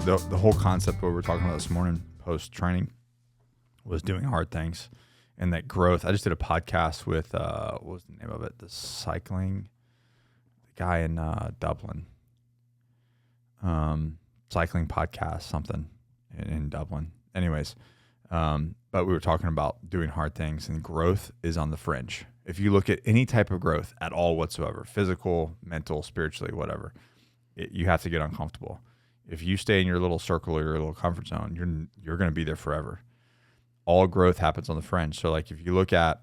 the whole concept what we were talking about this morning post training was doing hard things, and that growth. I just did a podcast with what was the name of it? The guy in Dublin, cycling podcast, something in Dublin. Anyways, but we were talking about doing hard things, and growth is on the fringe. If you look at any type of growth at all whatsoever, physical, mental, spiritually, whatever, you have to get uncomfortable. If you stay in your little circle or your little comfort zone, you're going to be there forever. All growth happens on the fringe. So like if you look at,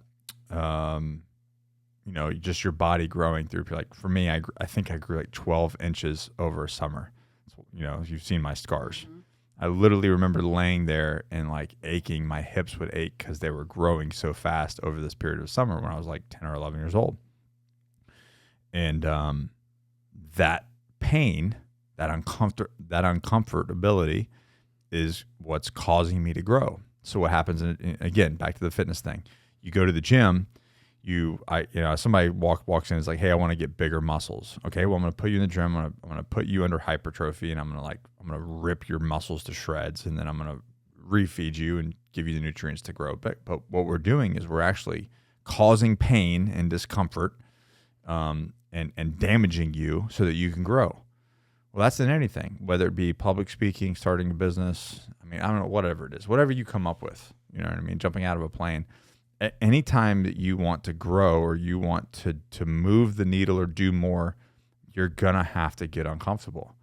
just your body growing through, like for me, I think I grew like 12 inches over a summer. So, you've seen my scars. Mm-hmm. I literally remember laying there and like aching. My hips would ache because they were growing so fast over this period of summer when I was like 10 or 11 years old. And that pain, that uncomfortability is what's causing me to grow. So what happens, again, back to the fitness thing, you go to the gym, somebody walks in and is like, hey, I want to get bigger muscles. Okay, well, I'm going to put you in the gym. I'm going to put you under hypertrophy, and I'm going to rip your muscles to shreds, and then I'm going to refeed you and give you the nutrients to grow. But what we're doing is we're actually causing pain and discomfort, and damaging you so that you can grow. Well, that's in anything, whether it be public speaking, starting a business. I mean, I don't know, whatever it is, whatever you come up with, you know what I mean? Jumping out of a plane. Anytime that you want to grow or you want to move the needle or do more, you're going to have to get uncomfortable,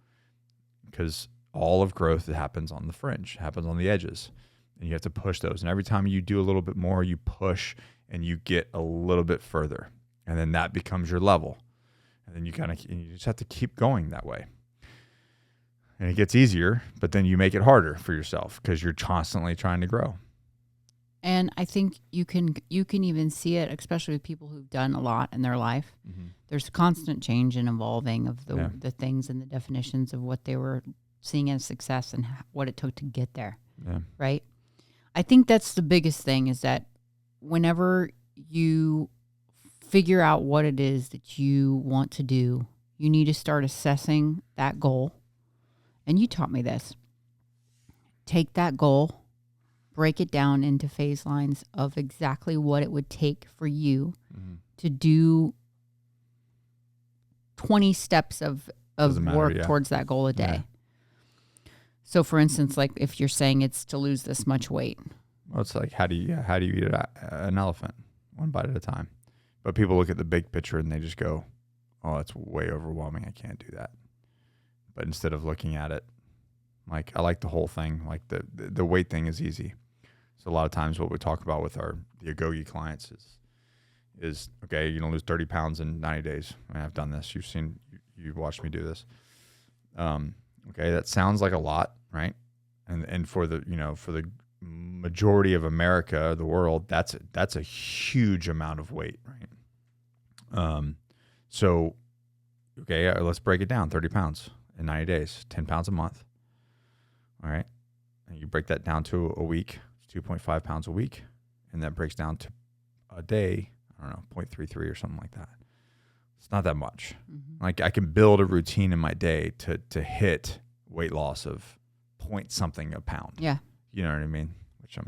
because all of growth happens on the fringe, happens on the edges, and you have to push those. And every time you do a little bit more, you push and you get a little bit further, and then that becomes your level. And then you just have to keep going that way. And it gets easier, but then you make it harder for yourself because you're constantly trying to grow. And I think you can even see it, especially with people who've done a lot in their life. Mm-hmm. There's constant change and evolving of the things and the definitions of what they were seeing as success and what it took to get there. Yeah. Right? I think that's the biggest thing, is that whenever you figure out what it is that you want to do, you need to start assessing that goal. And you taught me this. Take that goal, break it down into phase lines of exactly what it would take for you to do 20 steps of work towards that goal a day. Yeah. So for instance, like if you're saying it's to lose this much weight. Well, it's like, how do you eat an elephant? One bite at a time. But people look at the big picture and they just go, oh, that's way overwhelming. I can't do that. But instead of looking at it, like, I like the whole thing. Like the weight thing is easy. So a lot of times what we talk about with the Agoge clients is okay, you're gonna lose 30 pounds in 90 days. I've done this. You've watched me do this. Okay, that sounds like a lot, right? And for the majority of America, the world, that's a huge amount of weight, right? So okay, let's break it down. 30 pounds in 90 days, 10 pounds a month. All right. And you break that down to a week, 2.5 pounds a week. And that breaks down to a day, I don't know, 0.33 or something like that. It's not that much. Mm-hmm. Like I can build a routine in my day to hit weight loss of point something a pound. Yeah. You know what I mean? Which I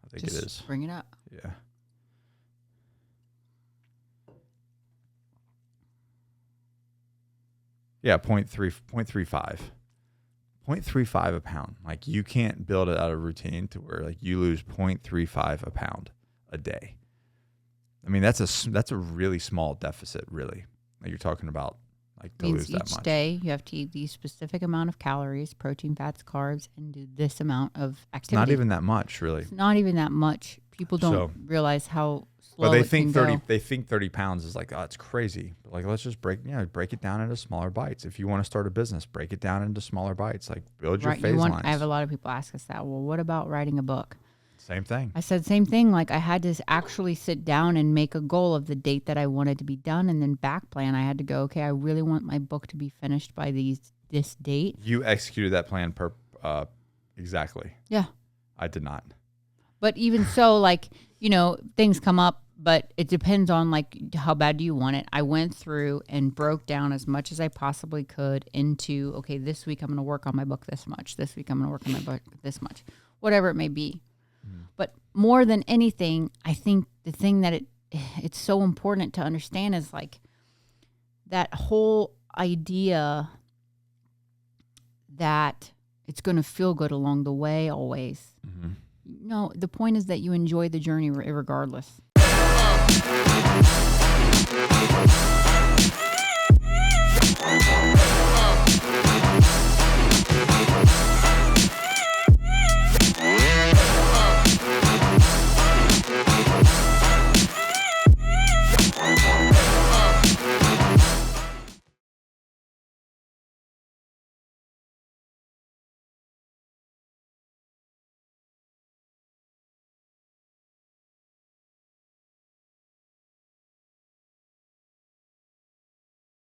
think just it is. Bring it up. Yeah. Yeah, 0.35. 0.35 a pound. Like you can't build it out of routine to where like you lose 0.35 a pound a day. I mean, that's a really small deficit, really. Like you're talking about like to lose that much. Each day you have to eat these specific amount of calories, protein, fats, carbs, and do this amount of activity. It's not even that much, really. It's not even that much. People don't realize how slow but they it think can 30 go. They think 30 pounds is like, oh, it's crazy. But like, let's just break it down into smaller bites. If you want to start a business, break it down into smaller bites. Like build your phase lines. I have a lot of people ask us that. Well, what about writing a book? Same thing. I said same thing. Like I had to actually sit down and make a goal of the date that I wanted to be done, and then back plan. I had to go, okay, I really want my book to be finished by this date. You executed that plan exactly. Yeah. I did not. But even so, like, things come up But it depends on like how bad do you want it. I went through and broke down as much as I possibly could into, okay, this week I'm going to work on my book this much. This week I'm going to work on my book this much, whatever it may be. But more than anything, I think the thing that it's so important to understand is like that whole idea that it's going to feel good along the way always. No, the point is that you enjoy the journey regardless.